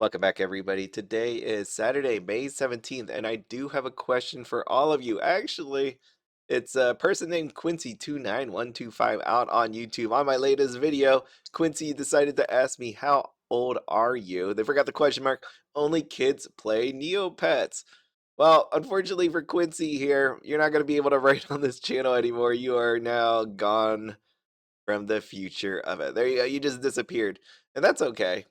Welcome back, everybody. Today is Saturday, May 17th, and I do have a question for all of you. Actually, it's a person named Quincy29125 out on YouTube. On my latest video, Quincy decided to ask me, how old are you? They forgot the question mark. Only kids play Neopets. Well, unfortunately for Quincy here, you're not going to be able to write on this channel anymore. You are now gone from the future of it. There you go. You just disappeared. And that's okay.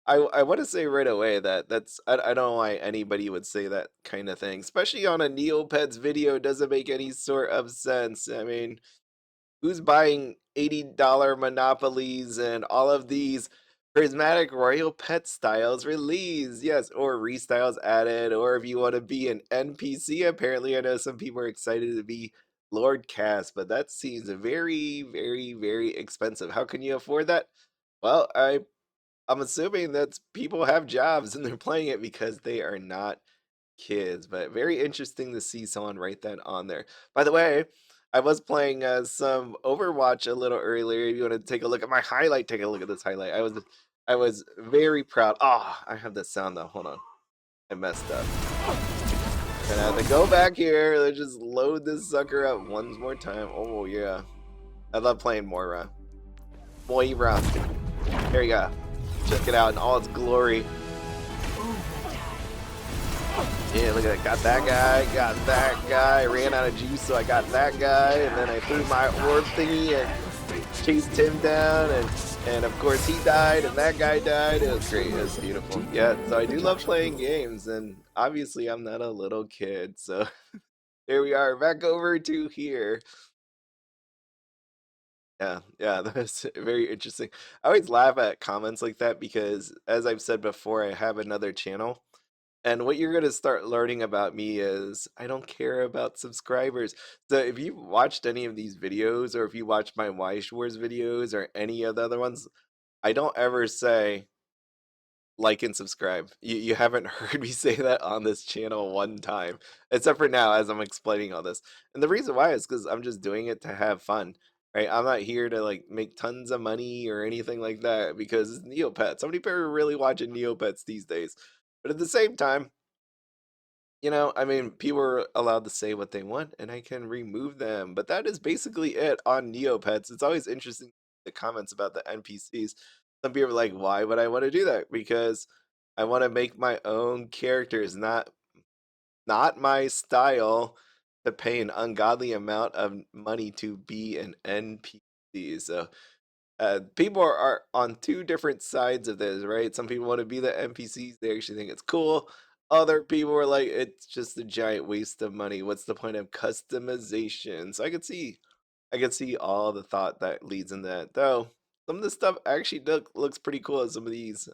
I want to say right away that I don't know why anybody would say that kind of thing, especially on a Neopets video. Doesn't make any sort of sense. I mean, who's buying $80 monopolies and all of these prismatic royal pet styles released? Yes, or restyles added, or if you want to be an NPC, apparently I know some people are excited to be Lord Cass, but that seems very, very, very expensive. How can you afford that? Well, I'm assuming that people have jobs and they're playing it because they are not kids, but very interesting to see someone write that on there. By the way, I was playing some Overwatch a little earlier. If you want to take a look at my highlight, take a look at this highlight. I was very proud. Ah, I have the sound though. Hold on, I messed up. Gonna have to go back here. Let's just load this sucker up one more time. Oh yeah, I love playing Moira. Moira. There you go. Check it out in all its glory. Yeah, look at that. Got that guy. Ran out of juice, so I got that guy. And then I threw my orb thingy and chased him down. And of course, he died, and that guy died. It was great. It was beautiful. Yeah, so I do love playing games. And obviously, I'm not a little kid. So here we are, back over to here. Yeah, that's very interesting. I always laugh at comments like that because, as I've said before, I have another channel. And what you're gonna start learning about me is I don't care about subscribers. So if you watched any of these videos, or if you watch my Wish Wars videos or any of the other ones, I don't ever say like and subscribe. You haven't heard me say that on this channel one time, except for now as I'm explaining all this. And the reason why is because I'm just doing it to have fun. Right? I'm not here to like make tons of money or anything like that because it's Neopets. How many people are really watching Neopets these days? But at the same time, I mean, people are allowed to say what they want, and I can remove them. But that is basically it on Neopets. It's always interesting the comments about the NPCs. Some people are like, "Why would I want to do that?" Because I want to make my own characters, not my style, to pay an ungodly amount of money to be an NPC. So people are on two different sides of this, right? Some people want to be the NPCs, they actually think it's cool. Other people are like, it's just a giant waste of money. What's the point of customization? So I could see all the thought that leads in that. Though some of the stuff actually looks pretty cool. Some of these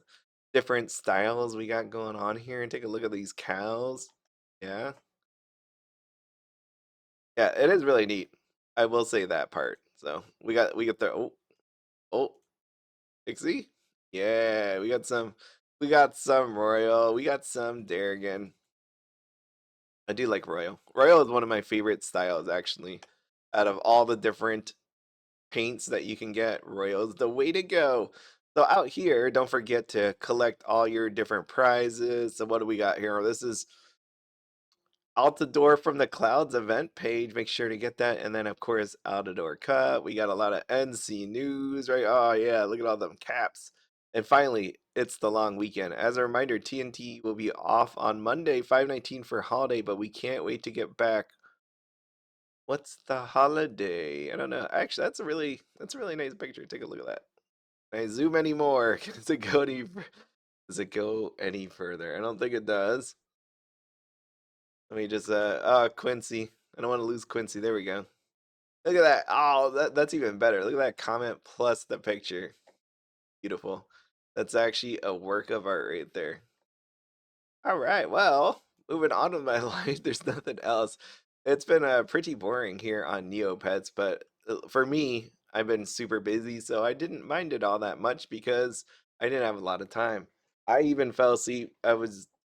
different styles we got going on here, and take a look at these cows. Yeah, yeah, it is really neat. I will say that part. So we got the oh Pixie? Yeah, we got some Royal, we got some Darrigan. I do like Royal. Royal is one of my favorite styles actually. Out of all the different paints that you can get, Royal is the way to go. So out here, don't forget to collect all your different prizes. So what do we got here? This is Altador from the Clouds event page. Make sure to get that. And then, of course, Altador Cup. We got a lot of NC news, right? Oh, yeah. Look at all them caps. And finally, it's the long weekend. As a reminder, TNT will be off on Monday, 5/19 for holiday, but we can't wait to get back. What's the holiday? I don't know. Actually, that's a really nice picture. Take a look at that. Can I zoom any more? Does it go any further? I don't think it does. Let me just Quincy. I don't want to lose Quincy. There we go. Look at that. Oh, that's even better. Look at that comment plus the picture. Beautiful. That's actually a work of art right there. All right. Well, moving on with my life. There's nothing else. It's been pretty boring here on Neopets, but for me, I've been super busy, so I didn't mind it all that much because I didn't have a lot of time. I even fell asleep.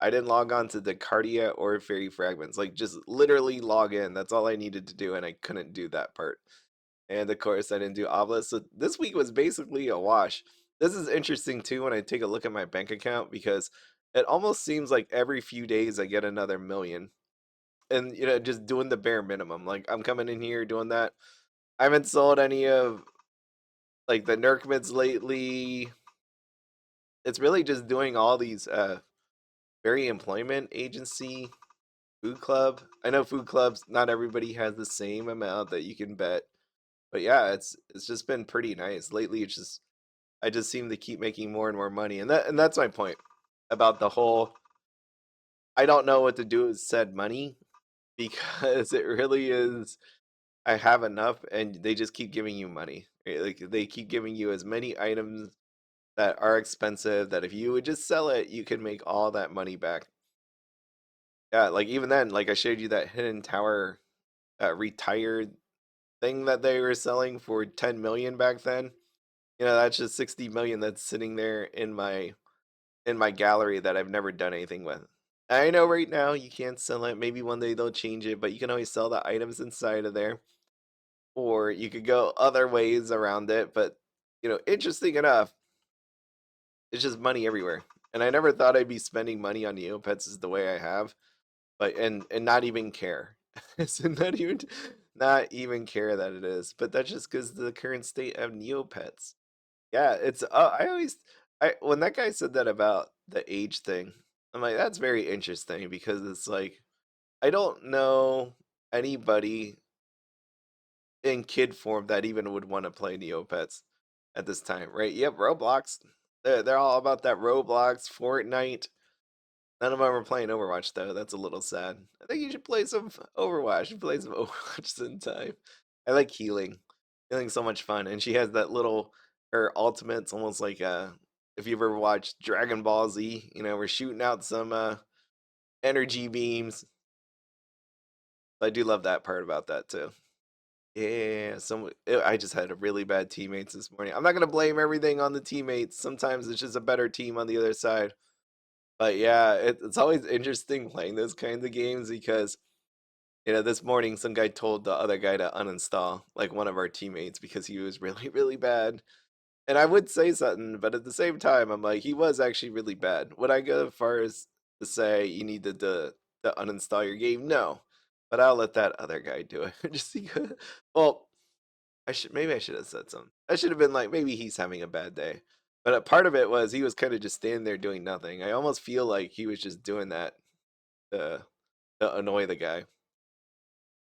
I didn't log on to the Cardia or Fairy Fragments. Like just literally log in. That's all I needed to do, and I couldn't do that part. And of course, I didn't do Obelisk. So this week was basically a wash. This is interesting too when I take a look at my bank account because it almost seems like every few days I get another million. And just doing the bare minimum. Like I'm coming in here doing that. I haven't sold any of like the Nerkmids lately. It's really just doing all these very employment agency food club. I know food clubs, not everybody has the same amount that you can bet. But yeah, it's just been pretty nice. Lately it's just I just seem to keep making more and more money. And that's my point about the whole I don't know what to do with said money because it really is I have enough and they just keep giving you money. Right? Like they keep giving you as many items that are expensive that if you would just sell it, you could make all that money back. Yeah, like even then, like I showed you that hidden tower retired thing that they were selling for 10 million back then. That's just 60 million that's sitting there in my gallery that I've never done anything with. I know right now you can't sell it. Maybe one day they'll change it, but you can always sell the items inside of there. Or you could go other ways around it. But interesting enough, it's just money everywhere. And I never thought I'd be spending money on Neopets is the way I have, but and not even care. So not even care that it is. But that's just because the current state of Neopets. Yeah, it's I always I when that guy said that about the age thing, I'm like, that's very interesting because it's like I don't know anybody in kid form that even would want to play Neopets at this time, right? Yep, Roblox. They're all about that Roblox, Fortnite. None of them are playing Overwatch though. That's a little sad. I think you should play some Overwatch. You should play some Overwatch sometime. I like healing. Healing's so much fun, and she has that little her ultimate's almost like if you've ever watched Dragon Ball Z, we're shooting out some energy beams. I do love that part about that too. Yeah, I just had a really bad teammates this morning. I'm not gonna blame everything on the teammates. Sometimes it's just a better team on the other side. But yeah, it's always interesting playing those kinds of games because this morning some guy told the other guy to uninstall like one of our teammates because he was really really bad. And I would say something, but at the same time, I'm like he was actually really bad. Would I go as far as to say you need to uninstall your game? No, but I'll let that other guy do it. Just because, well, I should have said something. I should have been like, maybe he's having a bad day. But a part of it was he was kind of just standing there doing nothing. I almost feel like he was just doing that to, to annoy the guy.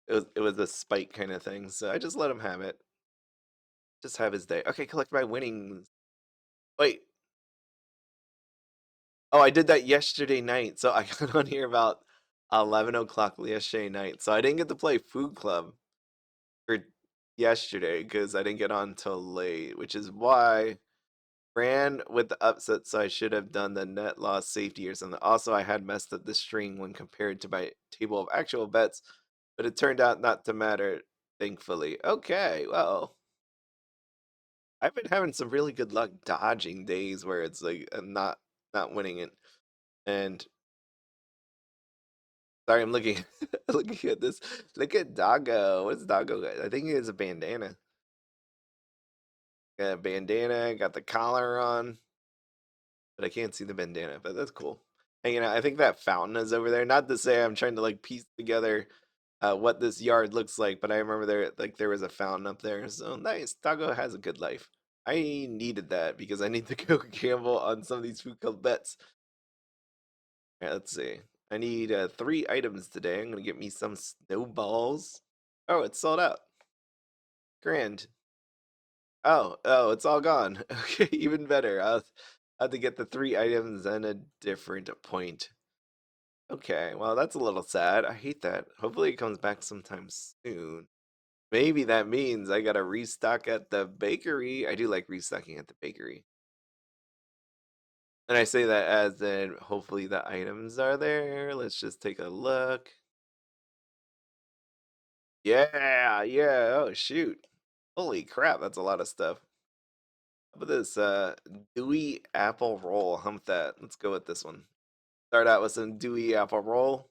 It was a spite kind of thing. So I just let him have it. Just have his day. Okay, collect my winnings. Wait. Oh, I did that yesterday night. So I got on here about 11 o'clock yesterday night. So I didn't get to play Food Club for yesterday because I didn't get on till late, which is why ran with the upset, so I should have done the net loss safety or something. Also, I had messed up the string when compared to my table of actual bets, but it turned out not to matter, thankfully. Okay, well, I've been having some really good luck dodging days where it's like not winning it. And sorry, I'm looking looking at this. Look at Doggo. What's Doggo got? I think he has a bandana. Got a bandana, got the collar on. But I can't see the bandana, but that's cool. And I think that fountain is over there. Not to say I'm trying to like piece together what this yard looks like, but I remember there was a fountain up there. So nice. Tago has a good life. I needed that because I need to go gamble on some of these food called bets. All right, let's see. I need 3 items today. I'm gonna get me some snowballs. Oh, it's sold out. Grand. Oh, it's all gone. Okay, even better. I'll have to get the 3 items and a different point. Okay, well, that's a little sad. I hate that. Hopefully it comes back sometime soon. Maybe that means I gotta restock at the bakery. I do like restocking at the bakery. And I say that as in hopefully the items are there. Let's just take a look. Yeah. Oh, shoot. Holy crap, that's a lot of stuff. How about this dewy apple roll? Hump that. Let's go with this one. Start out with some dewy apple roll.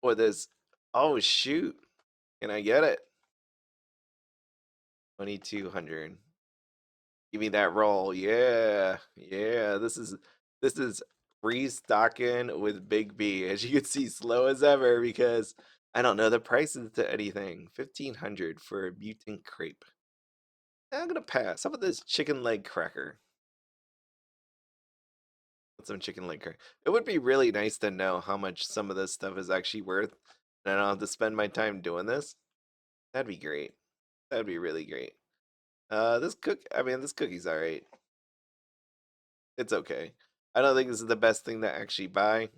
Or this. Oh, shoot. Can I get it? 2200. Give me that roll. Yeah. Yeah. This is restocking with Big B. As you can see, slow as ever because I don't know the prices to anything. 1500 for a mutant crepe. I'm gonna pass. How about this chicken leg cracker? Some chicken leg cracker. It would be really nice to know how much some of this stuff is actually worth, and I don't have to spend my time doing this. That'd be great. That'd be really great. This cookie's all right. It's okay. I don't think this is the best thing to actually buy.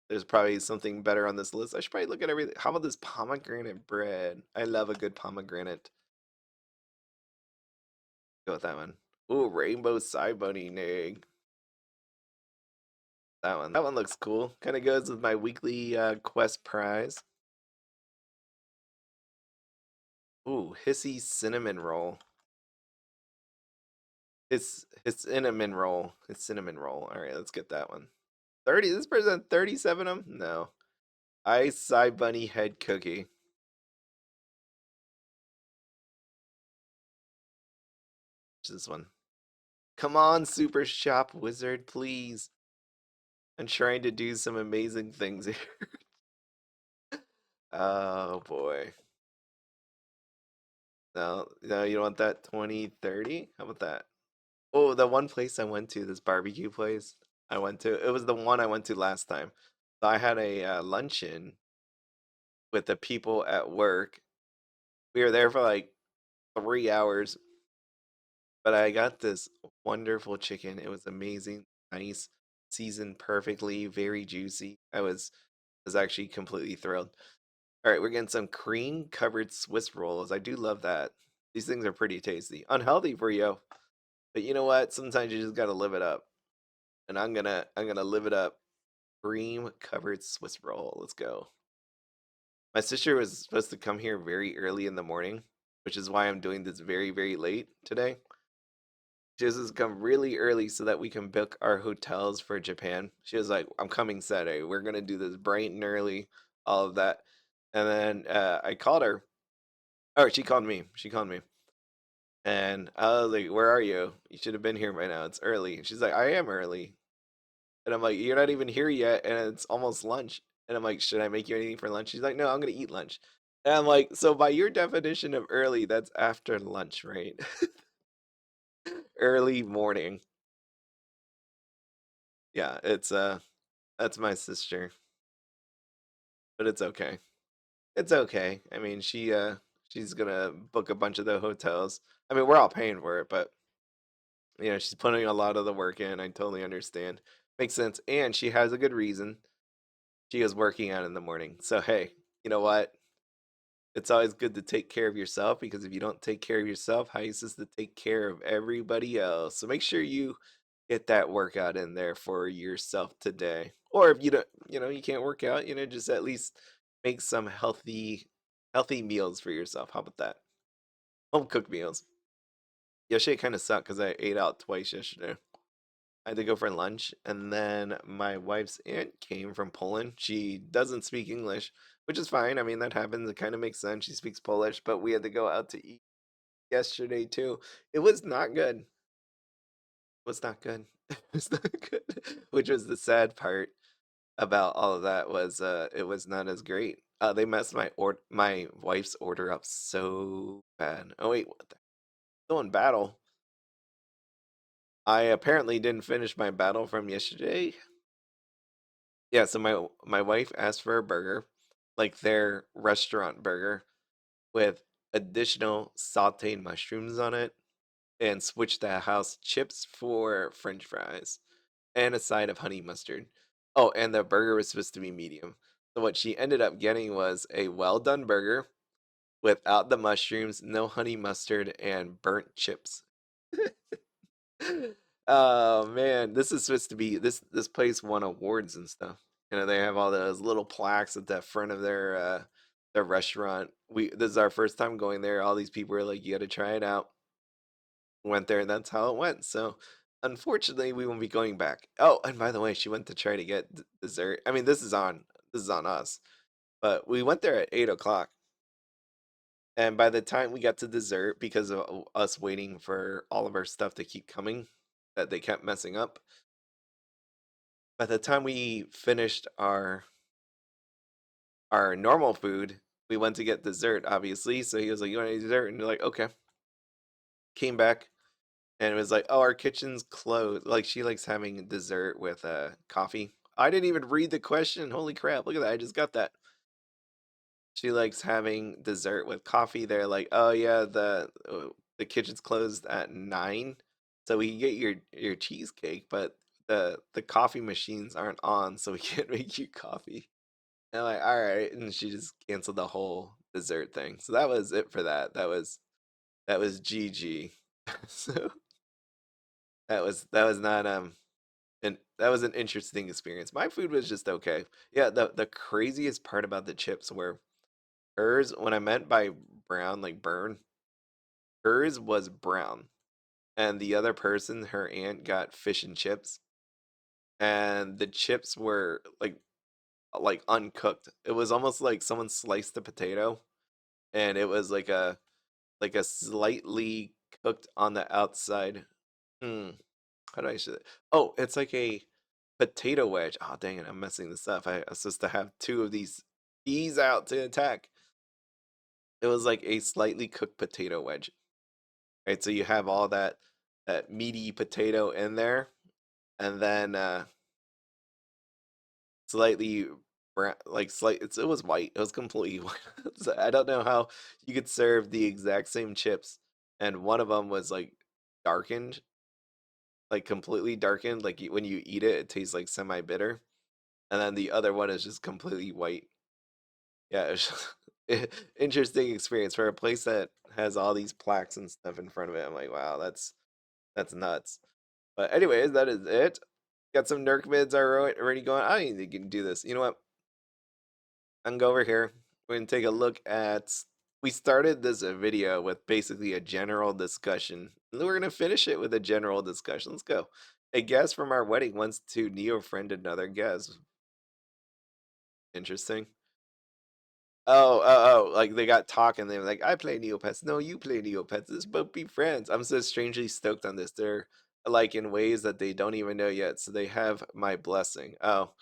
There's probably something better on this list. I should probably look at everything. How about this pomegranate bread? I love a good pomegranate. Go with that one. Ooh, rainbow side bunny egg. That one. That one looks cool. Kind of goes with my weekly quest prize. Ooh, hissy cinnamon roll. His cinnamon roll. His cinnamon roll. All right, let's get that one. 30. This person had 37 of them? No. Ice side bunny head cookie. What's this one? Come on, Super Shop Wizard, please. I'm trying to do some amazing things here. Oh boy. No, no, you don't want that 2030? How about that? Oh, the one place I went to, this barbecue place I went to, it was the one I went to last time. So I had a luncheon with the people at work. We were there for like 3 hours, but I got this wonderful chicken. It was amazing, nice, seasoned perfectly, very juicy. I was actually completely thrilled. All right, we're getting some cream covered Swiss rolls. I do love that. These things are pretty tasty. Unhealthy for you, but you know what? Sometimes you just gotta live it up. And I'm gonna live it up. Cream covered Swiss roll. Let's go. My sister was supposed to come here very early in the morning, which is why I'm doing this very, very late today. She was supposed to come really early so that we can book our hotels for Japan. She was like, I'm coming Saturday. We're gonna do this bright and early, all of that. And then I called her. Oh, she called me. She called me. And I was like, "Where are you? You should have been here by now. It's early." And she's like, "I am early." And I'm like, "You're not even here yet, and it's almost lunch." And I'm like, "Should I make you anything for lunch?" She's like, "No, I'm gonna eat lunch." And I'm like, "So by your definition of early, that's after lunch, right?" Early morning. Yeah, that's my sister, but it's okay. It's okay. I mean, she's gonna book a bunch of the hotels. I mean, we're all paying for it, but she's putting a lot of the work in. I totally understand. Makes sense. And she has a good reason. She is working out in the morning. So, hey, you know what? It's always good to take care of yourself because if you don't take care of yourself, how are you supposed to take care of everybody else? So make sure you get that workout in there for yourself today. Or if you don't, you can't work out, just at least make some healthy meals for yourself. How about that? Home cooked meals. Yesterday kind of sucked because I ate out twice yesterday. I had to go for lunch, and then my wife's aunt came from Poland. She doesn't speak English, which is fine. I mean, that happens. It kind of makes sense. She speaks Polish, but we had to go out to eat yesterday too. It was not good. It was not good. It was not good. Which was the sad part about all of that was it was not as great. They messed my wife's order up so bad. Oh wait, what the still in battle. I apparently didn't finish my battle from yesterday. Yeah, so my wife asked for a burger, like their restaurant burger, with additional sauteed mushrooms on it, and switched to house chips for French fries, and a side of honey mustard. Oh, and the burger was supposed to be medium. So what she ended up getting was a well done burger without the mushrooms, no honey mustard, and burnt chips. Oh man, this is supposed to be this place won awards and stuff. They have all those little plaques at the front of their restaurant. This is our first time going there. All these people were like, "You got to try it out." Went there, and that's how it went. So, unfortunately, we won't be going back. Oh, and by the way, she went to try to get dessert. I mean, this is on us, but we went there at 8 o'clock, And by the time we got to dessert, because of us waiting for all of our stuff to keep coming, that they kept messing up, by the time we finished our normal food, we went to get dessert, obviously. So he was like, "You want any dessert?" And you're like, "Okay." Came back and it was like, "Oh, our kitchen's closed." Like she likes having dessert with coffee. I didn't even read the question. Holy crap! Look at that. I just got that. She likes having dessert with coffee. They're like, "Oh yeah, the kitchen's closed at 9, so we can get your cheesecake, but the coffee machines aren't on, so we can't make you coffee." And I'm like, "All right," and she just canceled the whole dessert thing. So that was it for that. That was GG. So that was not and that was an interesting experience. My food was just okay. Yeah, the craziest part about the chips were hers, when I meant by brown, like burn, hers was brown. And the other person, her aunt, got fish and chips. And the chips were like uncooked. It was almost like someone sliced a potato and it was like a slightly cooked on the outside. Hmm. How do I say it? Oh, it's like a potato wedge. Oh, dang it, I'm messing this up. I was supposed to have two of these peas out to attack. It was like a slightly cooked potato wedge. Right, so you have all that meaty potato in there, and then slightly brown, like it was white. It was completely white. So I don't know how you could serve the exact same chips, and one of them was like darkened, like completely darkened. Like when you eat it, it tastes like semi bitter, and then the other one is just completely white. Yeah, it's interesting experience for a place that has all these plaques and stuff in front of it. I'm like, wow, that's nuts. But anyways, that is it. Got some Nerc mids already going. I don't think you can do this. You know what? I'm gonna go over here. We're gonna take a look at. We started this video with basically a general discussion. And we're gonna finish it with a general discussion. Let's go. A guest from our wedding wants to neo friend another guest. Interesting. Oh, like they got talking. They were like, "I play Neopets. No, you play Neopets. Let's both be friends." I'm so strangely stoked on this. They're like in ways that they don't even know yet, so they have my blessing. Oh,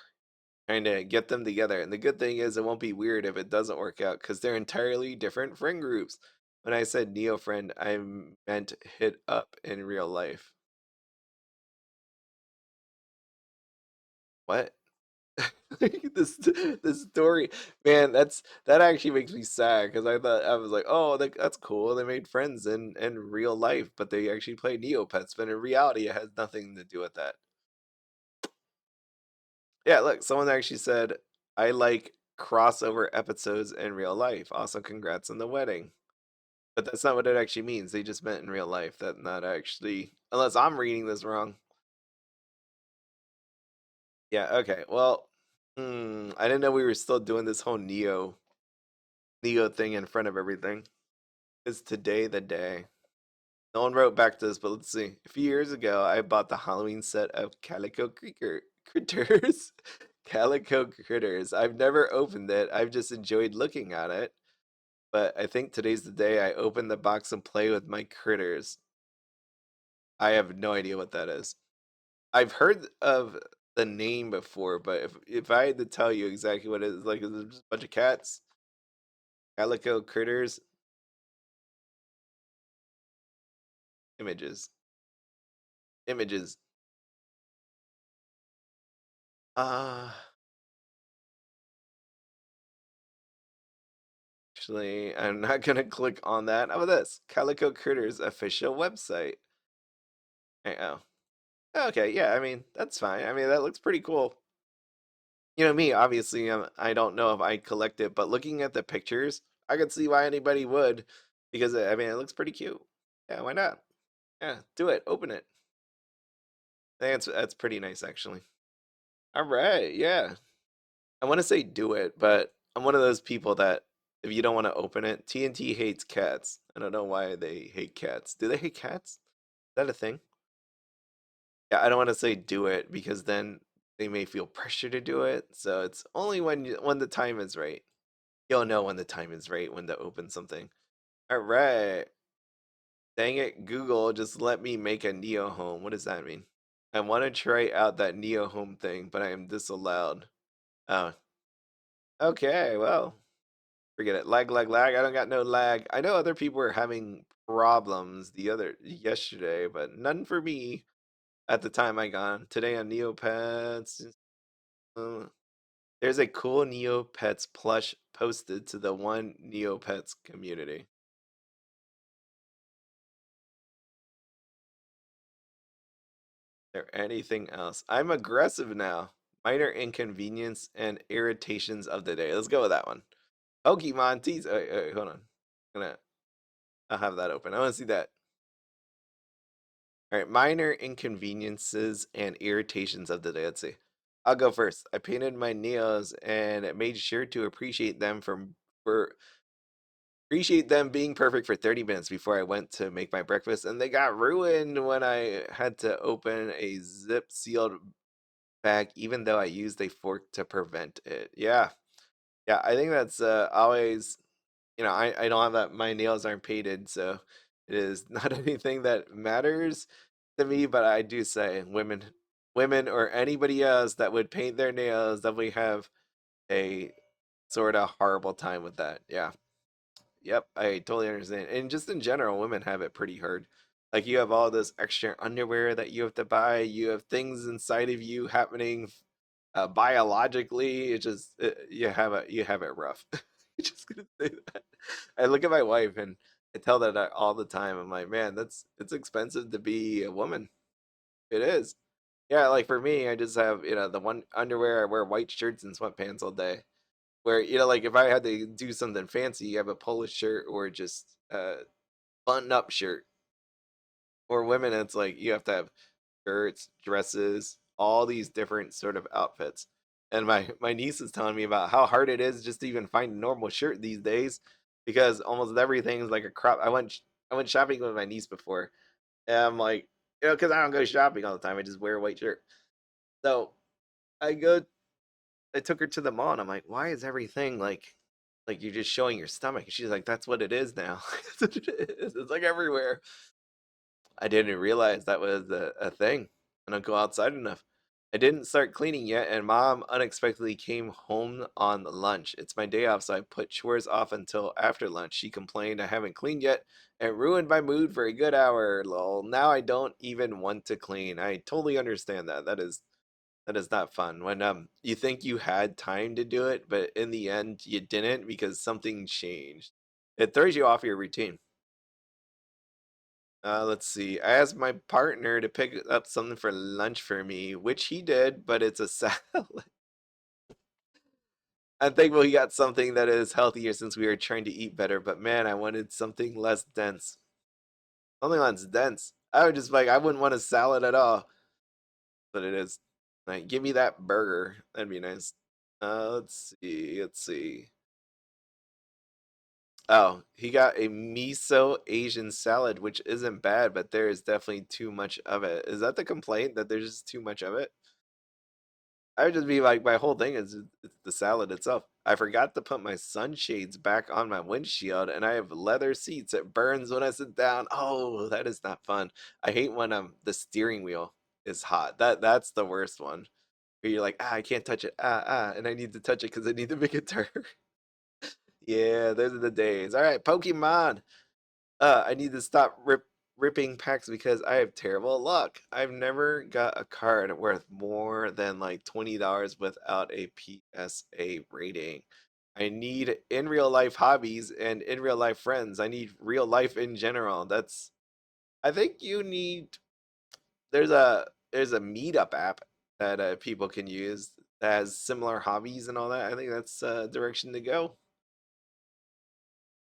trying to get them together. And the good thing is, it won't be weird if it doesn't work out because they're entirely different friend groups. When I said Neo friend, I meant hit up in real life. What? This story, man, that actually makes me sad because I thought I was like, oh, that's cool. They made friends in real life, but they actually play Neopets. But in reality, it has nothing to do with that. Yeah, look, someone actually said, I like crossover episodes in real life. Also, congrats on the wedding. But that's not what it actually means. They just meant in real life. That not actually, unless I'm reading this wrong. Yeah. Okay. Well, I didn't know we were still doing this whole Neo thing in front of everything. Is today the day? No one wrote back to this, but let's see. A few years ago, I bought the Halloween set of Calico Critters. Calico Critters. I've never opened it. I've just enjoyed looking at it. But I think today's the day I open the box and play with my critters. I have no idea what that is. I've heard of the name before, but if I had to tell you exactly what it is, like, is it just a bunch of cats? Calico Critters? Images. Images. Uh, Actually, I'm not gonna click on that. How about this? Calico Critters official website. Oh. Okay, yeah, I mean, that's fine. I mean, that looks pretty cool. You know me, obviously, I don't know if I collect it, but looking at the pictures, I could see why anybody would, because I mean, it looks pretty cute. Yeah, why not? Yeah, do it. Open it. I think that's pretty nice, actually. All right, yeah. I want to say do it, but I'm one of those people that if you don't want to open it, TNT hates cats. I don't know why they hate cats. Do they hate cats? Is that a thing? Yeah, I don't want to say do it because then they may feel pressure to do it. So it's only when the time is right. You'll know when the time is right when to open something. All right. Dang it, Google, just let me make a Neo home. What does that mean? I want to try out that Neo home thing, but I am disallowed. Oh, okay. Well, forget it. Lag, lag, lag. I don't got no lag. I know other people were having problems the other yesterday, but none for me at the time I got. Today on Neopets, uh, there's a cool Neopets plush posted to the one Neopets community. There anything else? I'm aggressive now. Minor inconvenience and irritations of the day. Let's go with that one. Pokemon tease. Wait, wait, hold on. I'll have that open. I want to see that. All right, minor inconveniences and irritations of the day. Let's see. I'll go first. I painted my nails and made sure to for appreciate them being perfect for 30 minutes before I went to make my breakfast, and they got ruined when I had to open a zip sealed bag, even though I used a fork to prevent it. Yeah, yeah, I think that's always, I don't have that. My nails aren't painted, so it is not anything that matters to me. But I do say women or anybody else that would paint their nails definitely have a sort of horrible time with that. Yeah. Yep, I totally understand. And just in general, women have it pretty hard. Like you have all this extra underwear that you have to buy. You have things inside of you happening biologically. You have it rough. I'm just gonna say that. I look at my wife and I tell that all the time. I'm like, man, it's expensive to be a woman. It is. Yeah, like for me, I just have the one underwear. I wear white shirts and sweatpants all day. Where like if I had to do something fancy, you have a polo shirt or just button up shirt. Or women, it's like you have to have skirts, dresses, all these different sort of outfits. And my niece is telling me about how hard it is just to even find a normal shirt these days, because almost everything is like a crop. I went shopping with my niece before, and I'm like, because I don't go shopping all the time. I just wear a white shirt. So I go I took her to the mall and I'm like, why is everything like you're just showing your stomach? And she's like, that's what it is now. That's what it is. It's like everywhere. I didn't realize that was a thing. I don't go outside enough. I didn't start cleaning yet, and mom unexpectedly came home on lunch. It's my day off, so I put chores off until after lunch. She complained I haven't cleaned yet and ruined my mood for a good hour. Lol. Now I don't even want to clean. I totally understand that. That is not fun when you think you had time to do it, but in the end you didn't because something changed. It throws you off your routine. Let's see. I asked my partner to pick up something for lunch for me, which he did, but it's a salad. I'm thankful he got something that is healthier since we were trying to eat better, but man, I wanted something less dense. Something less dense. I would just like I wouldn't want a salad at all, but it is. Like, give me that burger. That'd be nice. Let's see. Let's see. Oh, he got a miso Asian salad, which isn't bad, but there is definitely too much of it. Is that the complaint that there's just too much of it? I would just be like, my whole thing is it's the salad itself. I forgot to put my sunshades back on my windshield, and I have leather seats. It burns when I sit down. Oh, that is not fun. I hate when the steering wheel is hot. That's the worst one. Where you're like, I can't touch it. And I need to touch it because I need to make it turn. Yeah, those are the days. All right, Pokemon. I need to stop ripping packs because I have terrible luck. I've never got a card worth more than like $20 without a PSA rating. I need in real life hobbies and in real life friends. I need real life in general. I think you need there's a meetup app that people can use that has similar hobbies and all that. I think that's a direction to go.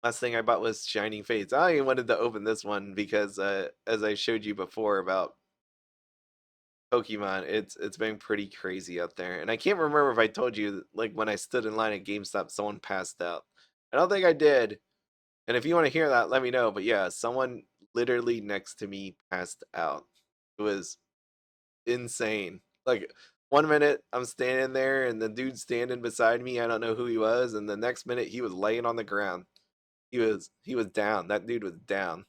Last thing I bought was Shining Fates. I wanted to open this one because, as I showed you before about Pokemon, it's been pretty crazy out there. And I can't remember if I told you, like when I stood in line at GameStop, someone passed out. I don't think I did. And if you want to hear that, let me know. But yeah, someone literally next to me passed out. It was insane. Like 1 minute I'm standing there and the dude standing beside me, I don't know who he was, and the next minute he was laying on the ground. he was down. That dude was down.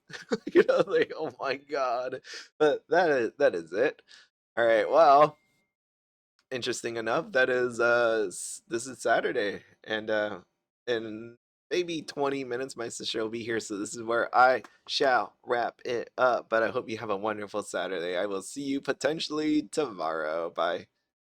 Like, oh my god. But that is it. All right. Well, interesting enough, that is this is Saturday, and in maybe 20 minutes my sister will be here, so this is where I shall wrap it up. But I hope you have a wonderful Saturday. I will see you potentially tomorrow. Bye.